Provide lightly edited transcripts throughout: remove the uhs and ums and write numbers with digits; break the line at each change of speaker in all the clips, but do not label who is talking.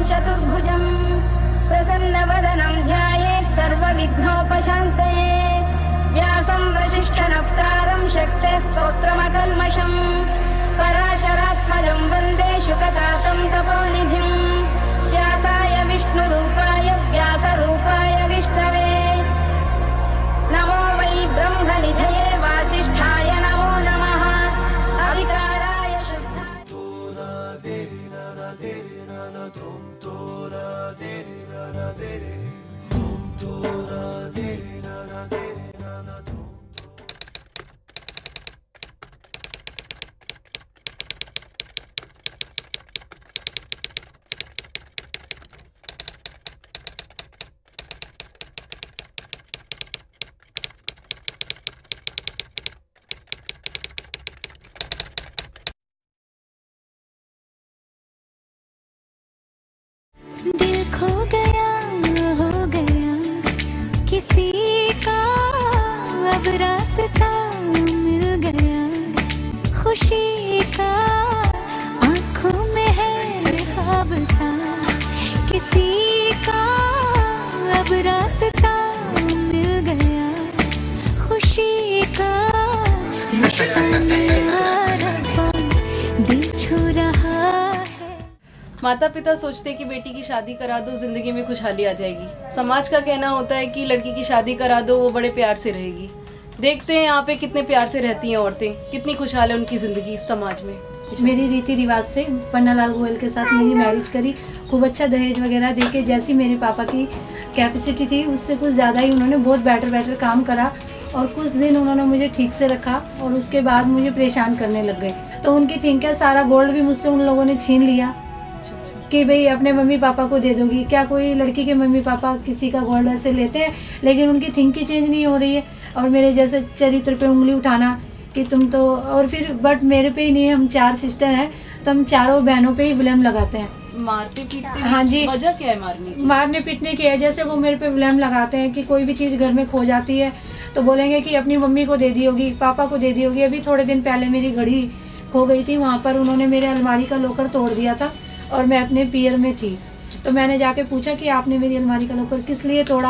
चतुर्भुजं प्रसन्नवदनं ध्यायेत् सर्वविघ्नोपशान्तये व्यासं वसिष्ठनप्तारं शक्तेः स्तोत्रमकल्मषम् पराशरात्मजं वन्दे शुकतातं तपोनिधिं व्यासाय विष्णुरूपाय व्यासरूपाय विष्णवे नमो वै ब्रह्मनिधये वासिष्ठाय नमो नमः अविकाराय
दिल खो गया हो गया किसी का अब रास्ता मिल गया खुशी का आँखों में है ख्वाब सा किसी का अब रास्ता मिल गया खुशी का रिश्ता मेरा रब्बा दिल छू रहा।
माता पिता सोचते हैं कि बेटी की शादी करा दो, जिंदगी में खुशहाली आ जाएगी। समाज का कहना होता है कि लड़की की शादी करा दो, वो बड़े प्यार से रहेगी। देखते हैं यहाँ पे कितने प्यार से रहती हैं औरतें, कितनी खुशहाल है उनकी जिंदगी इस समाज में।
मेरी रीति रिवाज से पन्नालाल गोयल के साथ मेरी मैरिज करी, खूब अच्छा दहेज वगैरह देके, जैसी मेरे पापा की कैपेसिटी थी उससे कुछ ज़्यादा ही उन्होंने बहुत बेटर काम करा और कुछ दिन उन्होंने मुझे ठीक से रखा और उसके बाद मुझे परेशान करने लग गए। तो उनकी थिंक है सारा गोल्ड भी मुझसे उन लोगों ने छीन लिया कि भाई अपने मम्मी पापा को दे दोगी। क्या कोई लड़की के मम्मी पापा किसी का गोल्ड ऐसे लेते हैं? लेकिन उनकी थिंकिंग चेंज नहीं हो रही है और मेरे जैसे चरित्र पे उंगली उठाना कि तुम तो, और फिर बट मेरे पे ही नहीं है, हम 4 सिस्टर हैं तो हम चारों बहनों पे ही ब्लेम लगाते हैं।
मारते पीटते?
हाँ जी।
वजह क्या है मारने की?
मारने पीटने की है, जैसे वो मेरे पे ब्लेम लगाते हैं कि कोई भी चीज़ घर में खो जाती है तो बोलेंगे कि अपनी मम्मी को दे दी होगी, पापा को दे दी होगी। अभी थोड़े दिन पहले मेरी घड़ी खो गई थी, वहाँ पर उन्होंने मेरे अलमारी का लॉकर तोड़ दिया था और मैं अपने पियर में थी। तो मैंने जाके पूछा कि आपने मेरी अलमारी का लॉकर किस लिए तोड़ा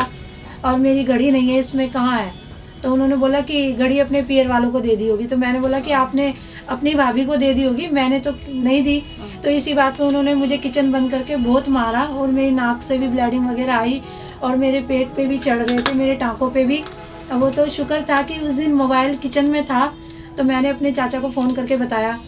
और मेरी घड़ी नहीं है इसमें, कहाँ है? तो उन्होंने बोला कि घड़ी अपने पियर वालों को दे दी होगी। तो मैंने बोला कि आपने अपनी भाभी को दे दी होगी, मैंने तो नहीं दी। तो इसी बात पे उन्होंने मुझे किचन बंद करके बहुत मारा और मेरी नाक से भी ब्लीडिंग वगैरह आई और मेरे पेट पे भी चढ़ गए थे, मेरे टाँकों पे भी। वो तो शुक्र था कि उस दिन मोबाइल किचन में था तो मैंने अपने चाचा को फ़ोन करके बताया।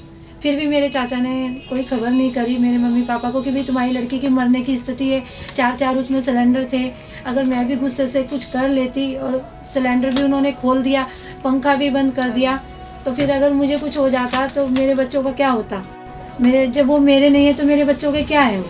फिर भी मेरे चाचा ने कोई खबर नहीं करी मेरे मम्मी पापा को कि भाई तुम्हारी लड़की की मरने की स्थिति है। 4 उसमें सिलेंडर थे, अगर मैं भी गुस्से से कुछ कर लेती, और सिलेंडर भी उन्होंने खोल दिया, पंखा भी बंद कर दिया, तो फिर अगर मुझे कुछ हो जाता तो मेरे बच्चों का क्या होता? मेरे जब वो मेरे नहीं है तो मेरे बच्चों के क्या है?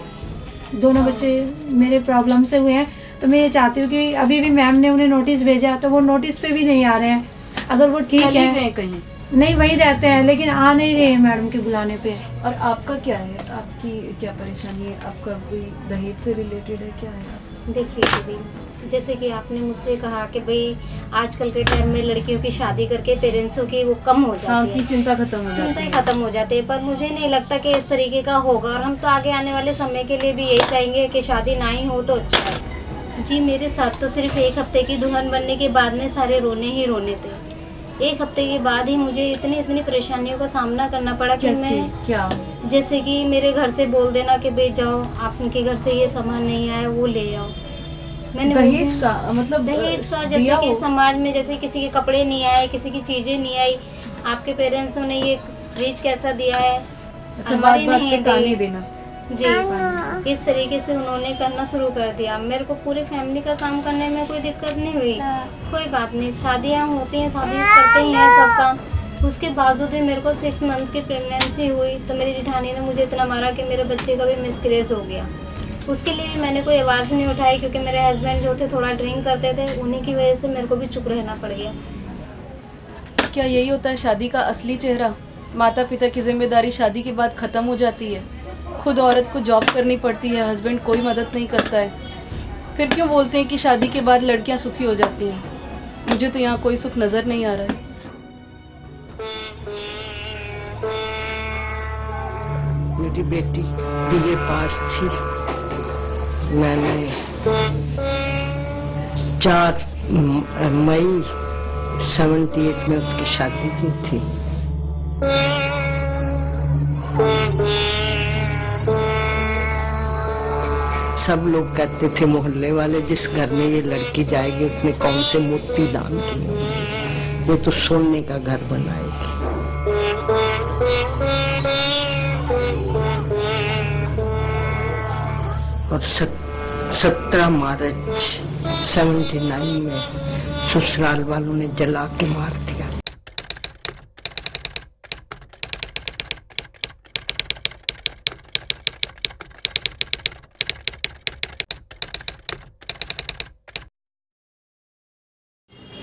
दोनों बच्चे मेरे प्रॉब्लम से हुए हैं। तो मैं ये चाहती हूँ कि अभी भी मैम ने उन्हें नोटिस भेजा तो वो नोटिस पे भी नहीं आ रहे हैं। अगर वो ठीक है
कहीं
नहीं वहीं रहते हैं लेकिन आ नहीं रहे हैं मैडम के बुलाने पे।
और आपका क्या है, आपकी क्या परेशानी है? आपका कोई दहेज से रिलेटेड है, क्या है?
देखिए दीदी, जैसे कि आपने मुझसे कहा कि भाई आजकल के टाइम में लड़कियों की शादी करके पेरेंट्सों की वो कम हो जाती है,
चिंता खत्म हो जाती है,
चिंताएं खत्म हो जाती है। पर मुझे नहीं लगता कि इस तरीके का होगा और हम तो आगे आने वाले समय के लिए भी यही चाहेंगे कि शादी ना ही हो तो अच्छा है। जी मेरे साथ तो सिर्फ 1 हफ्ते की दुल्हन बनने के बाद में सारे रोने ही रोने थे। 1 हफ्ते के बाद ही मुझे इतनी परेशानियों का सामना करना पड़ा कि मैं
क्या,
जैसे कि मेरे घर से बोल देना कि भाई जाओ आपके घर से ये सामान नहीं आया वो ले आओ। मैंने
दहेज का मतलब
दहेज का जैसे कि समाज में जैसे किसी के कपड़े नहीं आए, किसी की चीजें नहीं आई, आपके पेरेंट्स ने ये फ्रिज कैसा दिया है,
अच्छा, बात पे गाने देना
जी, इस तरीके से उन्होंने करना शुरू कर दिया। मेरे को पूरी फैमिली का काम करने में कोई दिक्कत नहीं हुई, कोई बात नहीं, शादियाँ होती हैं, शादी करते ही हैं सब काम। उसके बावजूद भी मेरे को 6 मंथ्स की प्रेगनेंसी हुई तो मेरी जेठानी ने मुझे इतना मारा कि मेरे बच्चे का भी मिसकैरेज हो गया। उसके लिए भी मैंने कोई आवाज़ नहीं उठाई क्योंकि मेरे हस्बैंड जो थे थोड़ा ड्रिंक करते थे, उन्हीं की वजह से मेरे को भी चुप रहना पड़ गया।
क्या यही होता है शादी का असली चेहरा? माता पिता की जिम्मेदारी शादी के बाद ख़त्म हो जाती है, खुद औरत को जॉब करनी पड़ती है, हस्बैंड कोई मदद नहीं करता है। फिर क्यों बोलते हैं कि शादी के बाद लड़कियां सुखी हो जाती हैं? मुझे तो यहाँ कोई सुख नज़र नहीं आ रहा है।
मेरी बेटी बीए पास थी, मैंने 4 मई 78 में उसकी शादी की थी। सब लोग कहते थे मोहल्ले वाले, जिस घर में ये लड़की जाएगी उसने कौन से मूर्ति दान किए होंगे, ये तो सोने का घर बनाएगी। और 17 मार्च 79 में ससुराल वालों ने जला के मार दिया।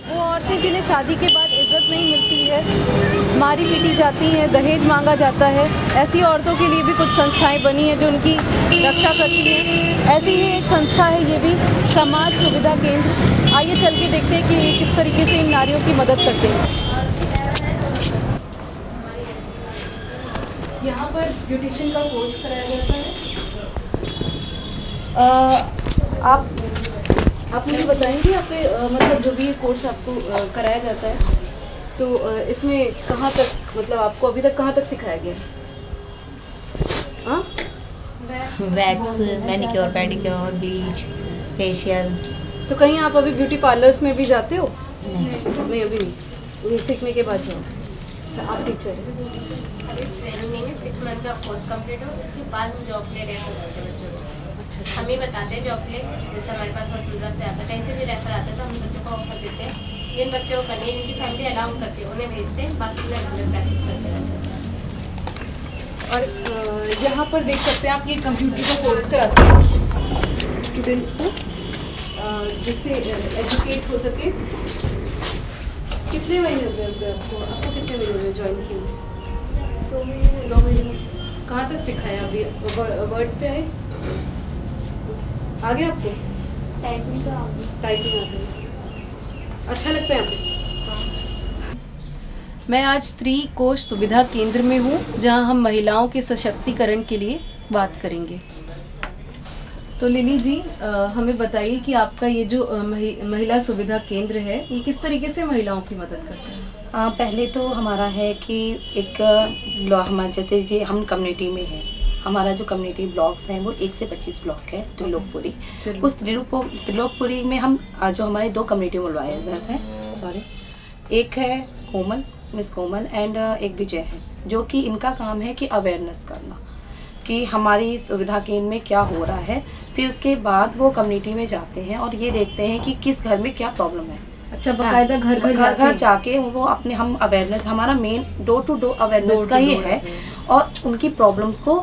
वो औरतें जिन्हें शादी के बाद इज्जत नहीं मिलती है, मारी पीटी जाती हैं, दहेज मांगा जाता है, ऐसी औरतों के लिए भी कुछ संस्थाएं बनी हैं जो उनकी रक्षा करती हैं। ऐसी ही एक संस्था है ये भी, समाज सुविधा केंद्र। आइए चल के देखते हैं कि ये किस तरीके से इन नारियों की मदद करते हैं। यहाँ पर ब्यूटिशियन का कोर्स कराया जाता है। आप मुझे बताएंगे यहाँ पे मतलब जो भी ये कोर्स आपको कराया जाता है, तो इसमें कहाँ तक, मतलब आपको अभी तक कहाँ तक सिखाया गया? हाँ,
wax, manicure, pedicure, bleach, facial.
तो कहीं आप अभी ब्यूटी पार्लर्स में भी जाते हो? नहीं, अभी नहीं, ये सीखने के बाद जाओ। अच्छा, आप टीचर हैं?
अभी ट्रेनिंग नहीं है, 6 मंथ का कोर्स कंप्लीट हो, उसके बाद हम जॉब ले रहे हैं। हम ही बताते हैं जॉब ले, जैसे हमारे पास वसुंधरा से आता है, कहीं से भी रेफर आता है तो हम बच्चों को ऑफर देते हैं। जिन बच्चों को करनी है, इनकी फैमिली अलाउ करती है, उन्हें भेजते हैं, बाकी उन्हें घर प्रैक्टिस करते रहते हैं।
और यहाँ पर देख सकते हैं आप, ये कंप्यूटर का कोर्स कराते हैं स्टूडेंट्स को, जिससे एजुकेट हो सके। कितने महीने हो गए आपको कितने महीने हो गए ज्वाइन किए? 2 महीने। कहाँ तक सिखाया अभी? वर्ड पे आए? आगे आपको टाइपिंग आती है? अच्छा लगता है आपको? मैं आज स्त्री कोश सुविधा केंद्र में हूँ, जहाँ हम महिलाओं के सशक्तिकरण के लिए बात करेंगे। तो लिली जी, हमें बताइए कि आपका ये जो महिला सुविधा केंद्र है, ये किस तरीके से महिलाओं की मदद करता है?
पहले तो हमारा है कि एक हमारे जैसे जी हम कम्युनिटी में है, हमारा जो कम्युनिटी ब्लॉक्स हैं वो 1 से 25 ब्लॉक है त्रिलोकपुरी। उस त्रिलोकपुरी में हम जो हमारे 2 कम्युनिटी मोबाइलाइजर्स हैं, सॉरी, एक है कोमल, मिस कोमल, एंड एक विजय है, जो कि इनका काम है कि अवेयरनेस करना कि हमारी सुविधा केंद्र में क्या हो रहा है। फिर उसके बाद वो कम्युनिटी में जाते हैं और ये देखते हैं कि किस घर में क्या प्रॉब्लम है।
अच्छा, बकायदा घर
जाके वो अपने हम अवेयरनेस, हमारा main door to door awareness का ही है, और उनकी प्रॉब्लम्स को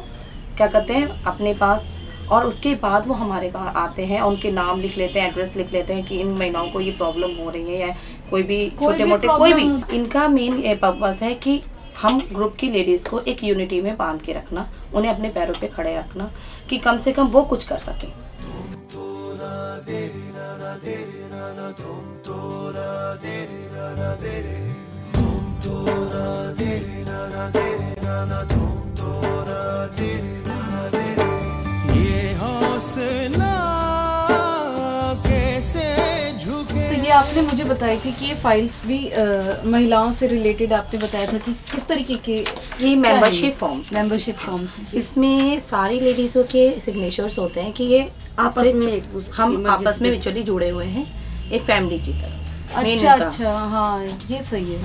क्या कहते हैं अपने पास, और उसके बाद वो हमारे पास आते हैं, उनके नाम लिख लेते हैं, एड्रेस लिख लेते हैं कि इन महिलाओं को ये प्रॉब्लम हो रही है, या कोई भी छोटे मोटे कोई भी। इनका मेन ये पर्पस है कि हम ग्रुप की लेडीज़ को एक यूनिटी में बांध के रखना, उन्हें अपने पैरों पे खड़े रखना, कि कम से कम वो कुछ कर सकें।
ये आपने मुझे बताई थी कि ये फाइल्स भी महिलाओं से रिलेटेड आपने बताया था कि किस तरीके के
ये मेंबरशिप फॉर्म्स हैं। इसमें सारी लेडीज़ों के सिग्नेचर्स होते हैं कि ये आपस में हम आपस में म्यूचुअली जुड़े हुए हैं एक फैमिली की तरह।
अच्छा, हाँ, ये सही है।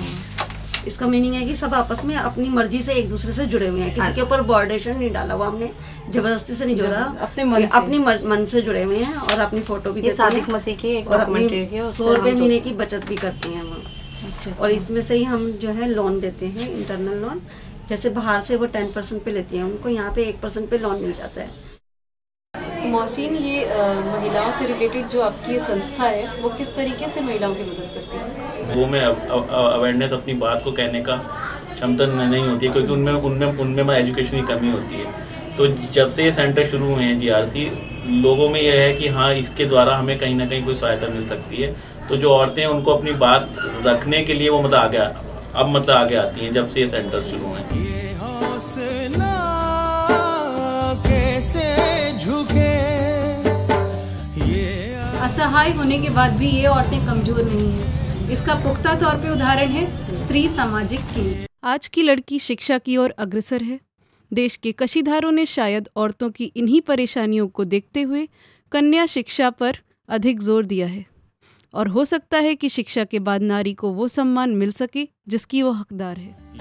इसका मीनिंग है कि सब आपस में अपनी मर्जी से एक दूसरे से जुड़े हुए हैं, किसी के ऊपर बॉर्डेशन नहीं डाला हुआ हमने, जबरदस्ती से नहीं जोड़ा, अपने मन से जुड़े हुए हैं, और अपनी फोटो भी
सादिक मसीह की एक डॉक्यूमेंट्री की
100 रुपये महीने की बचत भी करती हैं वो। अच्छा। और इसमें से ही हम जो है लोन देते हैं, इंटरनल लोन। जैसे बाहर से वो 10% पे लेती हैं, उनको यहाँ पे 1% पे लोन मिल जाता है।
मोहसिन, ये महिलाओं से रिलेटेड जो आपकी ये संस्था है, वो किस तरीके से महिलाओं की मदद करती है?
वो में अवेयरनेस, अपनी बात को कहने का क्षमता नहीं होती है, क्योंकि उनमें एजुकेशन की कमी होती है। तो जब से ये सेंटर शुरू हुए हैं GRC, लोगों में यह है कि हाँ, इसके द्वारा हमें कहीं ना कहीं कोई सहायता मिल सकती है। तो जो औरतें हैं उनको अपनी बात रखने के लिए वो आगे आती हैं जब से ये सेंटर शुरू हुए हैं।
सहाय होने के बाद भी ये औरतें कमजोर नहीं हैं। इसका पुख्ता तौर पे उदाहरण है स्त्री सामाजिक केंद्र। आज की लड़की शिक्षा की ओर अग्रसर है। देश के कशीदारों ने शायद औरतों की इन्हीं परेशानियों को देखते हुए कन्या शिक्षा पर अधिक जोर दिया है, और हो सकता है कि शिक्षा के बाद नारी को वो सम्मान मिल सके जिसकी वो हकदार है।